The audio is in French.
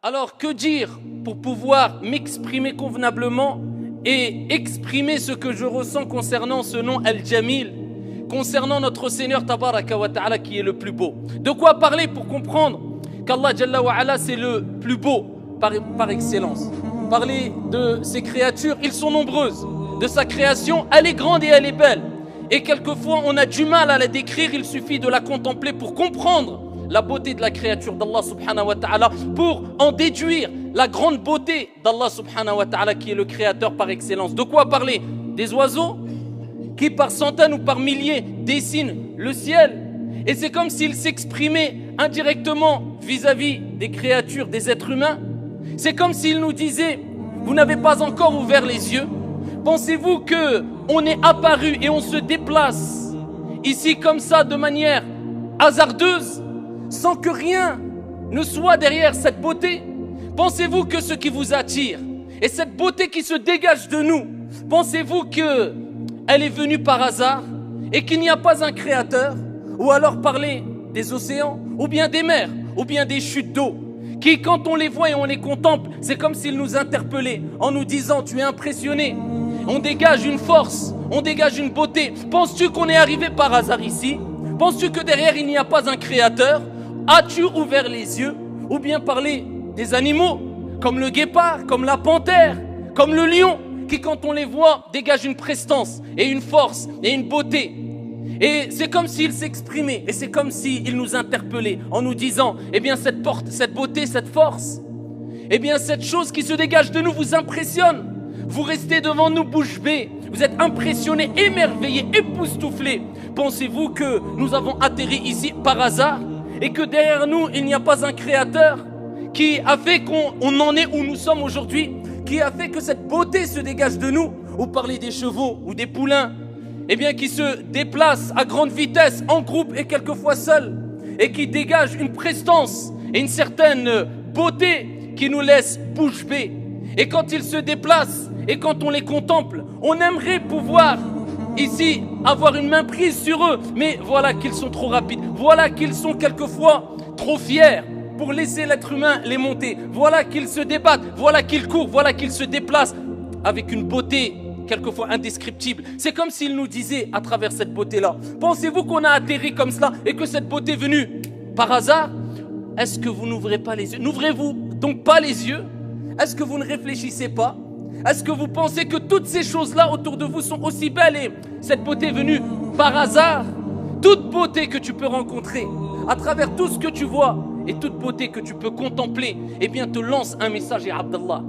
Alors que dire pour pouvoir m'exprimer convenablement et exprimer ce que je ressens concernant ce nom Al-Jamil, concernant notre Seigneur Tabaraka wa Ta'ala qui est le plus beau? De quoi parler pour comprendre qu'Allah Jalla wa Ala c'est le plus beau par excellence? Parler de ses créatures, ils sont nombreuses. De sa création, elle est grande et elle est belle. Et quelquefois on a du mal à la décrire, il suffit de la contempler pour comprendre la beauté de la créature d'Allah subhanahu wa ta'ala, pour en déduire la grande beauté d'Allah subhanahu wa ta'ala qui est le créateur par excellence. De quoi parler? Des oiseaux qui par centaines ou par milliers dessinent le ciel. Et c'est comme s'ils s'exprimaient indirectement vis-à-vis des créatures, des êtres humains. C'est comme s'ils nous disaient: vous n'avez pas encore ouvert les yeux. Pensez-vous qu'on est apparu et on se déplace ici comme ça de manière hasardeuse, sans que rien ne soit derrière cette beauté? Pensez-vous que ce qui vous attire et cette beauté qui se dégage de nous, pensez-vous qu'elle est venue par hasard et qu'il n'y a pas un créateur? Ou alors parler des océans, ou bien des mers, ou bien des chutes d'eau, qui quand on les voit et on les contemple, c'est comme s'ils nous interpellaient en nous disant: tu es impressionné. On dégage une force, on dégage une beauté. Penses-tu qu'on est arrivé par hasard ici? Penses-tu que derrière il n'y a pas un créateur? As-tu ouvert les yeux? Ou bien parler des animaux, comme le guépard, comme la panthère, comme le lion, qui quand on les voit dégagent une prestance et une force et une beauté. Et c'est comme s'ils s'exprimaient, et c'est comme s'ils nous interpellaient en nous disant: eh bien cette beauté, cette force, eh bien cette chose qui se dégage de nous vous impressionne. Vous restez devant nous bouche bée, vous êtes impressionnés, émerveillés, époustouflés. Pensez-vous que nous avons atterri ici par hasard et que derrière nous il n'y a pas un créateur qui a fait qu'on en est où nous sommes aujourd'hui, qui a fait que cette beauté se dégage de nous? Ou parler des chevaux ou des poulains, eh bien qui se déplacent à grande vitesse, en groupe et quelquefois seuls, et qui dégagent une prestance et une certaine beauté qui nous laisse bouche bée. Et quand ils se déplacent et quand on les contemple, on aimerait pouvoir ici avoir une main prise sur eux, mais voilà qu'ils sont trop rapides, voilà qu'ils sont quelquefois trop fiers pour laisser l'être humain les monter, voilà qu'ils se débattent, voilà qu'ils courent, voilà qu'ils se déplacent avec une beauté quelquefois indescriptible. C'est comme s'il nous disait à travers cette beauté-là: pensez-vous qu'on a atterri comme cela et que cette beauté est venue par hasard? Est-ce que vous n'ouvrez pas les yeux? N'ouvrez-vous donc pas les yeux? Est-ce que vous ne réfléchissez pas? Est-ce que vous pensez que toutes ces choses-là autour de vous sont aussi belles et cette beauté est venue par hasard? Toute beauté que tu peux rencontrer, à travers tout ce que tu vois, et toute beauté que tu peux contempler, eh bien te lance un message, ya Abdallah.